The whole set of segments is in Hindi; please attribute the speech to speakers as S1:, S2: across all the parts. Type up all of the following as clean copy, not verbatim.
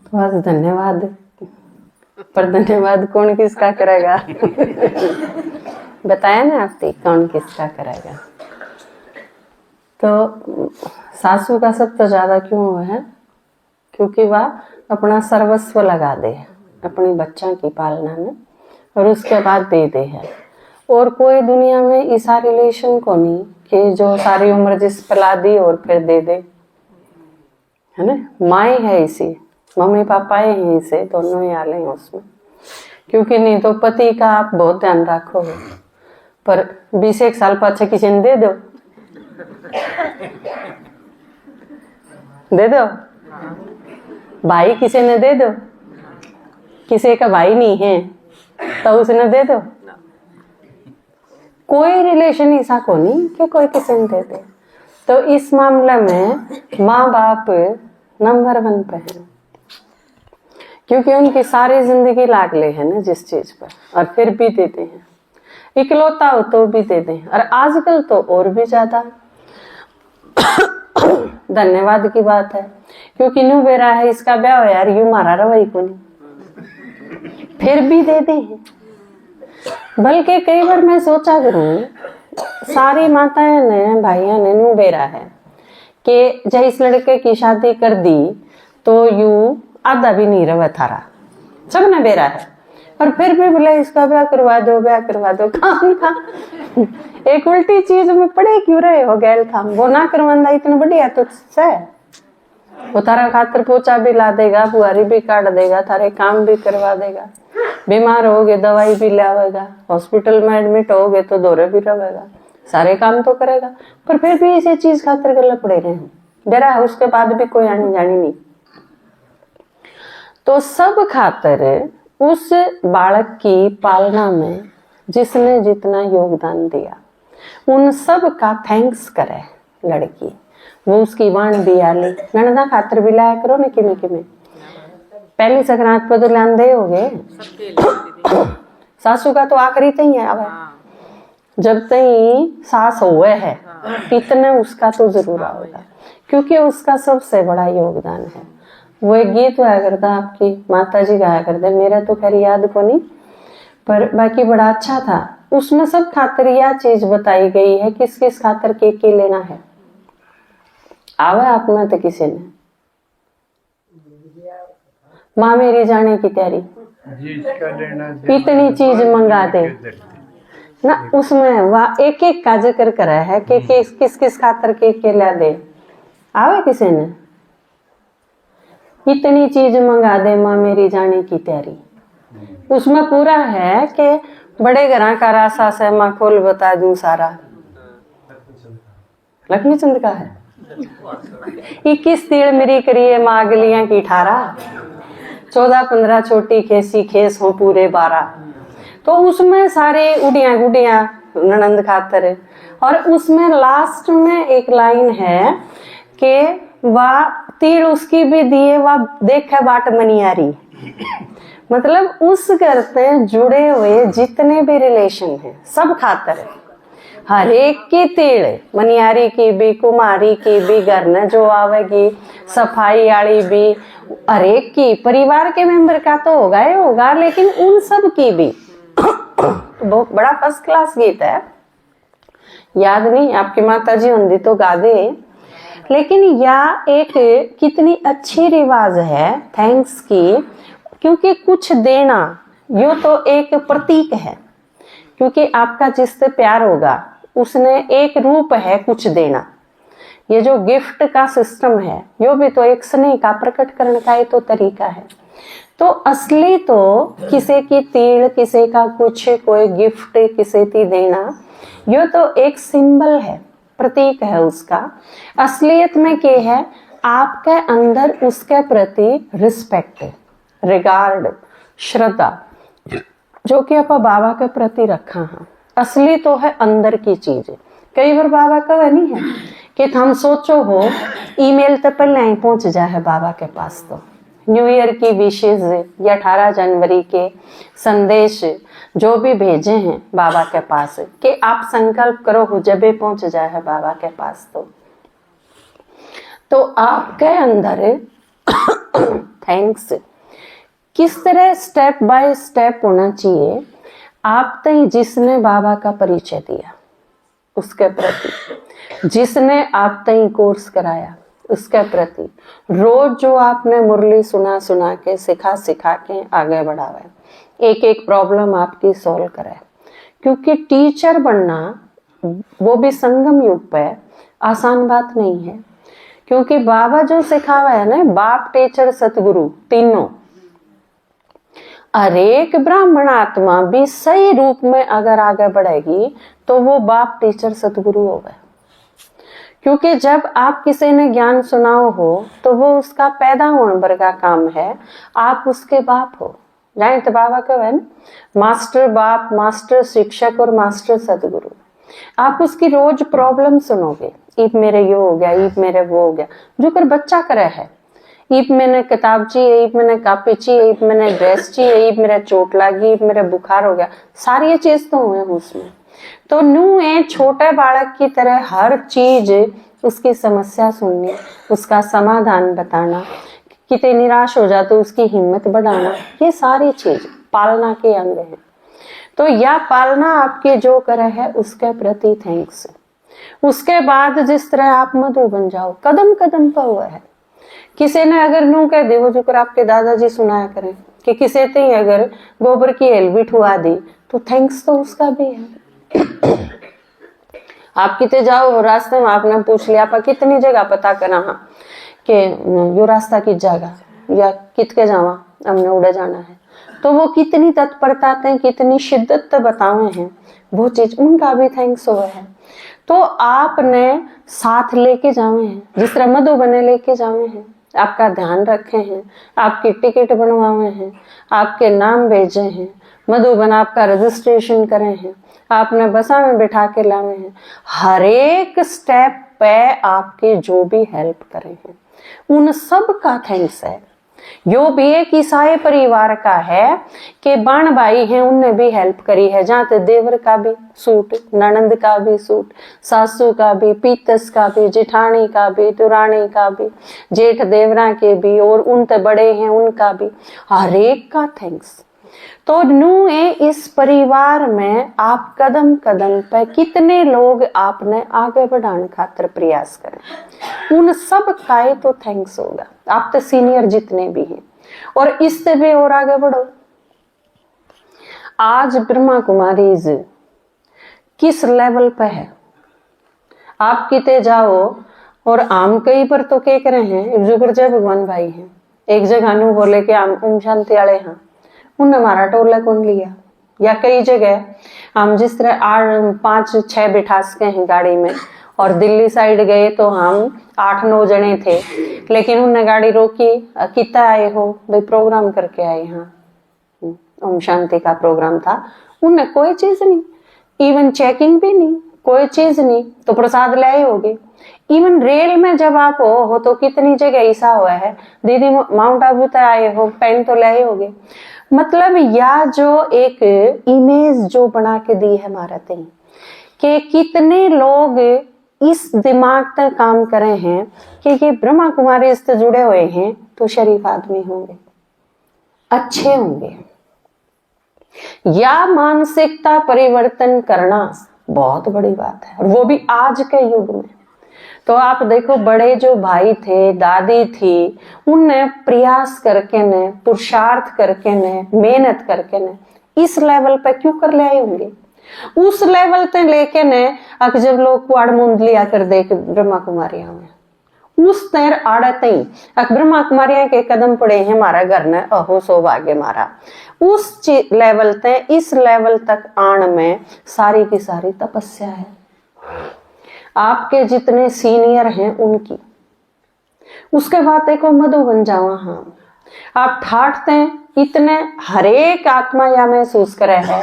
S1: तो आज धन्यवाद, पर धन्यवाद कौन किसका करेगा? बताया ना आपने कौन किसका करेगा। तो सासू का सब तो ज्यादा क्यों हुआ है? क्योंकि वह अपना सर्वस्व लगा दे अपनी बच्चा की पालना में और उसके बाद दे दे है। और कोई दुनिया में ऐसा रिलेशन को नहीं कि जो सारी उम्र जिस पिला दी और फिर दे दे, है ना। माँ है इसी, मम्मी पापा ही हैं इसे, दोनों ही आले हैं उसमें। क्योंकि नहीं तो पति का आप बहुत ध्यान रखोगे, पर 20 साल पाछे किसी ने दे दो, दे दो भाई, किसी ने दे दो, किसी का भाई नहीं है तो उसने दे दो। कोई रिलेशन ऐसा को नहीं कि कोई किसी ने दे दे। तो इस मामले में माँ बाप नंबर 1 पे है, क्योंकि उनकी सारी जिंदगी लागले है ना जिस चीज पर, और फिर भी देते हैं। इकलौता हो तो भी दे दें, और आजकल तो और भी ज्यादा धन्यवाद की बात है, क्योंकि न्यू बेरा है, इसका ब्याह हो यार, यू मारा रवई को नहीं, फिर भी दे दे। बल्कि कई बार मैं सोचा करूं, सारी माताएं ने भाइयों ने न्यू बेरा है कि जब इस लड़के की शादी कर दी तो यू आधा भी नहीं रवा थारा, सब ने बेरा है, और फिर भी बोले इसका ब्याह करवा दो, ब्याह करवा दो। काम का एक उल्टी चीज में पड़े क्यों रहे हो गैल था, वो ना करवांदा इतना बढ़िया तो है, वो तारा खातर पोछा भी ला देगा, बुआरी भी काट देगा, थारे काम भी करवा देगा, बीमार होगे दवाई भी लावेगा, हॉस्पिटल में एडमिट होगे तो दौरे भी रहेगा, सारे काम तो करेगा। पर फिर भी इसी चीज खातर गले पड़े रहे डरा है, उसके बाद भी कोई आनी जानी नहीं। तो सब खातर उस बालक की पालना में जिसने जितना योगदान दिया उन सब का थैंक्स करे लड़की, वो उसकी वाण भी आले ननदा खातर भी लाया करो न किमे किमे। पहली संक्रांत पर तो लांदे हो गए, सासू का तो आखिरी तई है, अब जब तई सास हुए है इतने उसका तो जरूर आएगा, क्योंकि उसका सबसे बड़ा योगदान है। वो एक गीत हुआ करता, आपकी माता जी गाया करते, मेरा तो खैर याद को नहीं, पर बाकी बड़ा अच्छा था। उसमें सब खातर यह चीज बताई गई है किस किस खातर के लेना है। आवे आप में तो किसी ने माँ मेरी जाने की तैयारी, इतनी चीज मंगा दे ना, उसमें वह एक एक का जिक्र करा है कि किस किस खातर के ला दे। आवे किसी ने इतनी चीज मंगा दे माँ मेरी जाने की तैयारी, उसमें पूरा है कि बड़े घरा का रासा से माँ खोल बता दूं सारा। लक्ष्मीचंद का है 21 तीड़ मेरी करिए माँ गलियां की 18, 14-15 छोटी खेसी खेस हो पूरे 12। तो उसमें सारे उड़िया गुड़िया ननंद खातर, और उसमें लास्ट में एक लाइन है कि वह तीर उसकी भी दिए वह देखे बाट मनियारी। मतलब उस घर से जुड़े हुए जितने भी रिलेशन हैं सब खातर है, हर एक की तीड़, मनियारी की भी, कुमारी की भी, घर न जो आवेगी, सफाई वाली भी, हर एक की, परिवार के मेंबर का तो होगा ही होगा, लेकिन उन सब की भी। बहुत बड़ा फर्स्ट क्लास गीत है, याद नहीं, आपकी माता जी होंगी तो गा दे, लेकिन यह एक कितनी अच्छी रिवाज है थैंक्स की, क्योंकि कुछ देना यो तो एक प्रतीक है, क्योंकि आपका जिससे प्यार होगा उसने एक रूप है कुछ देना। ये जो गिफ्ट का सिस्टम है यो भी तो एक स्नेह का प्रकट करने का ही तो तरीका है। तो असली तो किसी की तीड़, किसी का कुछ, कोई गिफ्ट किसी की देना, यो तो एक सिंबल है, प्रतीक है उसका। असलियत में क्या है, आपके अंदर उसके प्रति रिस्पेक्ट, रिगार्ड, श्रद्धा जो कि आप बाबा के प्रति रखा है, असली तो है अंदर की चीज। कई बार बाबा का वह नहीं है कि हम सोचो हो ईमेल तो पहले ही पहुंच जाए बाबा के पास, तो न्यू ईयर की विशेष या 18 जनवरी के संदेश जो भी भेजे हैं बाबा के पास कि आप संकल्प करो हो जब पहुंच जाए बाबा के पास। तो आपके अंदर थैंक्स किस तरह स्टेप बाय स्टेप होना चाहिए, आप तक जिसने बाबा का परिचय दिया उसके प्रति, जिसने आप तक कोर्स कराया उसके प्रति, रोज जो आपने मुरली सुना सुना के सिखा सिखा के आगे बढ़ावे, एक एक प्रॉब्लम आपकी सॉल्व करे। क्योंकि टीचर बनना वो भी संगम युग पे आसान बात नहीं है। क्योंकि बाबा जो सिखावा है ना, बाप टीचर सतगुरु तीनों, हर एक ब्राह्मण आत्मा भी सही रूप में अगर आगे बढ़ेगी तो वो बाप टीचर सतगुरु हो गए। क्योंकि जब आप किसी ने ज्ञान सुनाओ हो तो वो उसका पैदा होने भर का काम है, आप उसके बाप हो। जाए तो बाबा कहे ना, मास्टर बाप, मास्टर शिक्षक और मास्टर सतगुरु। आप उसकी रोज प्रॉब्लम सुनोगे, ईब मेरे ये हो गया, ईब मेरे वो हो गया, जो कर बच्चा करे है, ईब मैंने किताब चाहिए, ईब मैंने कापी चाहिए, ईब मैंने ड्रेस चाहिए, ईब मेरे चोट लगी, ईब मेरे बुखार हो गया, सारी ये चीज तो हुए उसमें। तो नू ए छोटे बालक की तरह हर चीज उसकी समस्या सुननी, उसका समाधान बताना, कितने निराश हो जाते उसकी हिम्मत बढ़ाना, ये सारी चीज पालना के अंग है। तो यह पालना आपके जो करे है उसके प्रति थैंक्स। उसके बाद जिस तरह आप मधु बन जाओ, कदम कदम पर हुआ है। किसी ने अगर नू कह दे, वो जो कर आपके दादाजी सुनाया करें कि किसी ने अगर गोबर की हेलमेट हुआ दी तो थैंक्स तो उसका भी है। आप कितने जाओ रास्ते में आपने पूछ लिया, आप कितनी जगह पता करा कि यो रास्ता किस जगह या कितके जावा, हमने उड़े जाना है, तो वो कितनी तत्परता हैं, कितनी शिद्दत बतावे हैं, वो चीज उनका भी थैंक्स हुआ है। तो आपने साथ लेके जावे हैं, जिस तरह मधुबने लेके जावे हैं, आपका ध्यान रखे हैं, आपकी टिकट बनवावे हैं, आपके नाम भेजे हैं, मधुबन आपका रजिस्ट्रेशन करे हैं, आपने बसा में बिठा के लावे हैं, हर एक स्टेप पे आपके जो भी हेल्प करे हैं उन सब का थैंक्स है। यो भी एक ईसाई परिवार का है कि बाण भाई हैं, उनने भी हेल्प करी है, जहाँ ते देवर का भी सूट, ननंद का भी सूट, सासू का भी, पीतस का भी, जिठानी का भी, दुरानी का भी, जेठ देवरा के भी, और उन ते बड़े हैं उनका भी, हर एक का थैंक्स। तो नू इस परिवार में आप कदम कदम पे कितने लोग आपने आगे बढ़ाने खातिर प्रयास करें, उन सब का तो थैंक्स होगा। आप तो सीनियर जितने भी हैं, और इससे भी और आगे बढ़ो। आज ब्रह्मा कुमारीज किस लेवल पे है, आप किते जाओ और आम कई पर तो क्या करे हैं, जो जय भगवान भाई हैं, एक जगह नू बोले कि आम ओम शांति वाले हैं, उनने हमारा टोला कौन लिया। या कई जगह हम जिस तरह 5-6 बिठा सके हैं गाड़ी में, और दिल्ली साइड गए तो हम 8-9 जने थे, लेकिन उनने गाड़ी रोकी, कितना आए हो भाई, प्रोग्राम करके आए, हाँ ओम शांति का प्रोग्राम था, उनने कोई चीज नहीं, इवन चेकिंग भी नहीं, कोई चीज नहीं, तो प्रसाद ले आए होगे। इवन रेल में जब आप हो तो कितनी जगह ऐसा हुआ है, दीदी माउंट आबू तक आए हो, पेन तो ले आए होगे। मतलब या जो एक इमेज जो बना के दी है भारत कि कितने लोग इस दिमाग तक काम करे हैं कि ये ब्रह्मा कुमारी इससे जुड़े हुए हैं तो शरीफ आदमी होंगे, अच्छे होंगे। या मानसिकता परिवर्तन करना बहुत बड़ी बात है, और वो भी आज के युग में। तो आप देखो, बड़े जो भाई थे, दादी थी, उनने प्रयास करके ने, पुरुषार्थ करके ने, मेहनत करके ने इस लेवल पे क्यों कर ले आए होंगे। उस लेवल पे लेके ने अब जब लोग कुआड़ मूंद लिया कर दे के ब्रह्मा कुमारियां में, उस तैर आड़ते ही ब्रह्मा कुमारियां के कदम पड़े हैं हमारा घर ने, अहो सौभाग्य मारा। उस लेवल ते इस लेवल तक आन में सारी की सारी तपस्या है आपके जितने सीनियर हैं उनकी। उसके बाद देखो मधु बन जावा, हाँ आप ठाटते इतने, हरेक आत्मा या महसूस करे है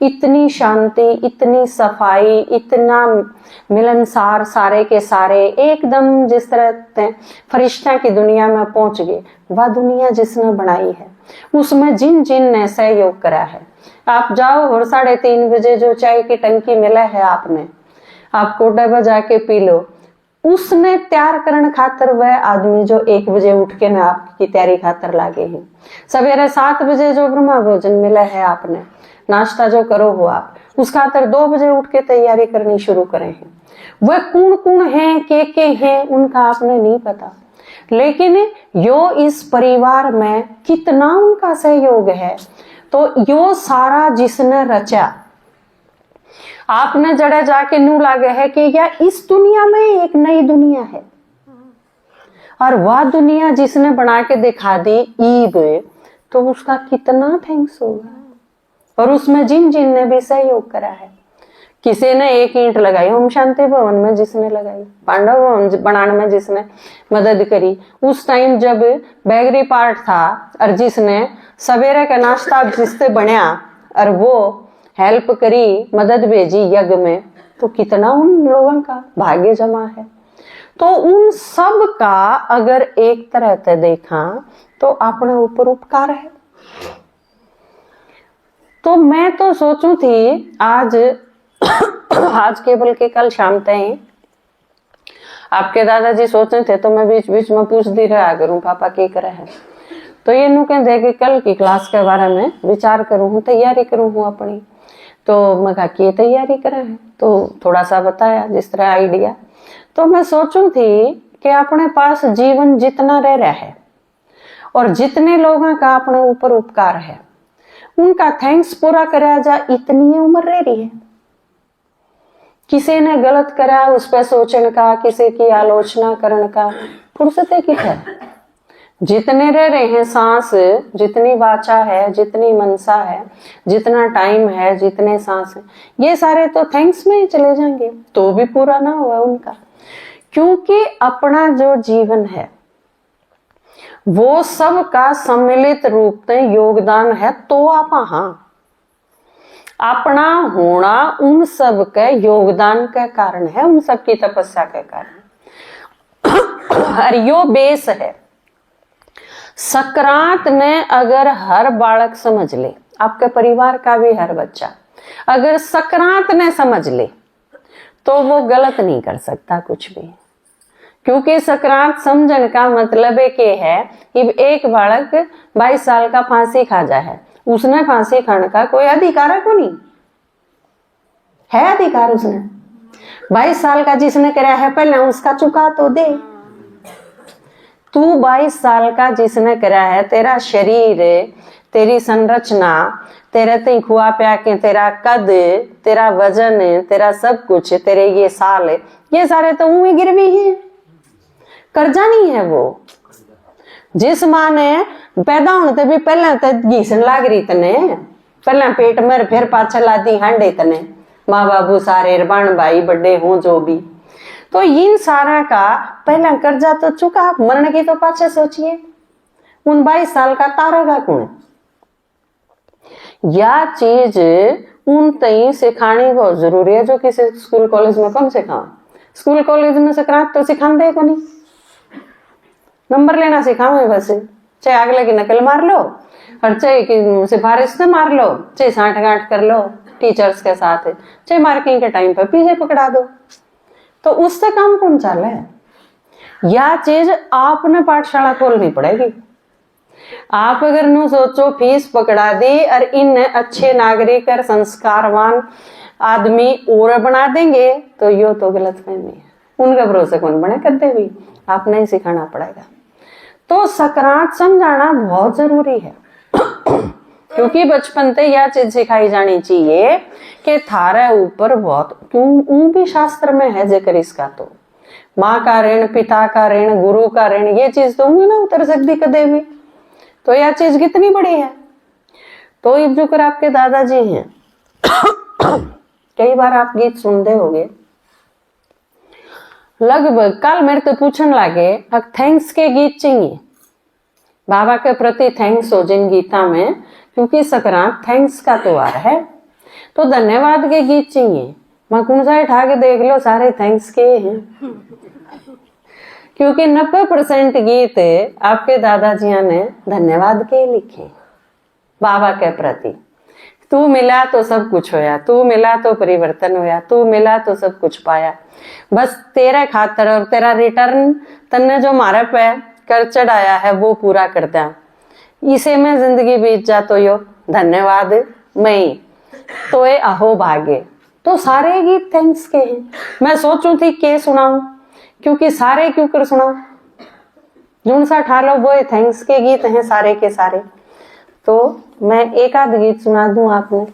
S1: इतनी शांति, इतनी सफाई, इतना मिलनसार, सारे के सारे एकदम जिस तरह फरिश्ता की दुनिया में पहुंच गए। वह दुनिया जिसने बनाई है उसमें जिन जिन ने सहयोग करा है। आप जाओ और 3:30 बजे जो चाय की टंकी मिला है आपने, आप कोटा बजा के पी लो, उसने तैयार करने खातर वह आदमी जो 1 बजे उठ के ना आपकी तैयारी खातर लागे हैं, सवेरे 7 बजे जो ब्रह्मा भोजन मिला है आपने, नाश्ता जो करो हो आप, उस खातर 2 बजे उठ के तैयारी करनी शुरू करें हैं। वह कौन कौन है के हैं उनका आपने नहीं पता, लेकिन यो इस परिवार में कितना उनका सहयोग है। तो यो सारा जिसने रचा, आपने जड़े जाके नू लागे है कि या इस दुनिया में एक नई दुनिया है, और वह दुनिया जिसने बना के दिखा दी ईब, तो उसका कितना थैंक्स होगा। और उसमें जिन जिन ने भी सहयोग करा है, किसी ने 1 ईंट लगाई ओम शांति भवन में, जिसने लगाई, पांडव भवन बनाने में जिसने मदद करी, उस टाइम जब बैगरी पार्ट था, और जिसने सवेरे का नाश्ता जिससे बनया और वो हेल्प करी, मदद भेजी यज्ञ में, तो कितना उन लोगों का भाग्य जमा है। तो उन सब का अगर एक तरह से देखा तो अपने ऊपर उपकार है। तो मैं तो सोचू थी आज केवल के कल शाम तक आपके दादाजी सोचे थे, तो मैं बीच बीच में पूछती रहा करूं पापा क्या करे है। तो ये नु कहते कि कल की क्लास के बारे में विचार करूं हूं, तैयारी करूं हूं अपनी। तो मैं कहा कि तैयारी करे है, तो थोड़ा सा बताया जिस तरह आइडिया। तो मैं सोचू थी कि अपने पास जीवन जितना रह रहा है और जितने लोगों का अपने ऊपर उपकार है, उनका थैंक्स पूरा करा जा, इतनी उम्र रह रही है। किसी ने गलत करा उस पर सोचने का, किसी की आलोचना करने का फुर्सत की है। जितने रह रहे हैं सांस, जितनी वाचा है, जितनी मनसा है, जितना टाइम है, जितने सांस है, ये सारे तो थैंक्स में ही चले जाएंगे, तो भी पूरा ना हुआ उनका। क्योंकि अपना जो जीवन है वो सब का सम्मिलित रूप में योगदान है। तो आप हाँ, अपना होना उन सब के योगदान के कारण है, उन सब की तपस्या के कारण। और यो बेस है। सक्रांत ने अगर हर बालक समझ ले, आपके परिवार का भी हर बच्चा अगर सक्रांत ने समझ ले, तो वो गलत नहीं कर सकता कुछ भी। क्योंकि सक्रांत समझने का मतलब है कि एक बालक 22 साल का फांसी खा जा है, उसने फांसी खाने का कोई अधिकार है को नहीं है। अधिकार उसने 22 साल का जिसने कराया है, पहले उसका चुका तो दे। तू 22 साल का जिसने कराया है, तेरा शरीर, तेरी संरचना, तेरे ते खुआ प्या के तेरा कद, तेरा वजन, तेरा सब कुछ, तेरे ये साल, ये सारे तो ऊँ गिरवी हैं, कर्जा नहीं है वो। जिस माँ ने पैदा होने ते भी पहले तो घीसन लाग रही तने, पहले पेट में फिर पाछा लादी हांडे तने, माँ बाबू सारे बहन भाई बड़े हों जो भी, तो इन सारा का पहला कर्जा तो चुका। मरने की तो पाछे सोचिए, उन 22 साल का तारेगा कौन? या चीज उन तई सिखानी बहुत जरूरी है, जो किसी स्कूल कॉलेज में कम सिखाओ। स्कूल कॉलेज में सक्रांत तो सिखाते को नहीं, नंबर लेना सिखाओ बस। चाहे अगले की नकल मार लो और चाहे की सिफारिश से मार लो, चाहे साठ गांठ कर लो टीचर्स के साथ, चाहे मार्किंग के टाइम पर पीछे पकड़ा दो, तो उससे काम कौन चाले है? यह चीज आपने पाठशाला खोलनी पड़ेगी। आप अगर नु सोचो फीस पकड़ा दी और इन अच्छे नागरिक और संस्कारवान आदमी और बना देंगे, तो यो तो गलत फहमी है। उनके भरोसे कौन बने करते भी, आपने ही सिखाना पड़ेगा। तो सक्रांत समझाना बहुत जरूरी है। क्योंकि बचपन से यह चीज सिखाई जानी चाहिए कि थारे ऊपर बहुत, क्यों भी शास्त्र में है जिक्र इसका, तो माँ का ऋण, पिता का ऋण, गुरु का ऋण, ये चीज तो ना उतर सकती कदे भी। तो यह चीज कितनी बड़ी है। तो ये जो कर आपके दादाजी हैं, कई बार आप गीत सुनते होंगे, लगभग कल मेरे तो पूछने लगे अब थैंक्स के गीत चाहिए, बाबा के प्रति थैंक्स हो जिन गीता में, क्योंकि सक्रांत थैंक्स का त्योहार है, तो धन्यवाद के गीत चाहिए। मैं कौन सा उठा के देख लो, सारे थैंक्स के हैं। क्योंकि 90% गीत आपके दादाजियां ने धन्यवाद के लिखे बाबा के प्रति। तू मिला तो सब कुछ होया, तू मिला तो परिवर्तन होया, तू मिला तो सब कुछ पाया। बस तेरे खातर और तेरा रिटर्न तन्ने जो मारे पे कर चढ़ाया है वो पूरा करता। इसे में जिंदगी बीत जा तो यो धन्यवाद मैं तो ये अहो भागे। तो सारे गीत थैंक्स के हैं। मैं सोचूं थी के सुनाऊं, क्योंकि सारे क्यों कर सुनाऊं, जून सा ठालो वो थैंक्स के गीत हैं सारे के सारे। तो मैं एक आध गीत सुना दूं आपने।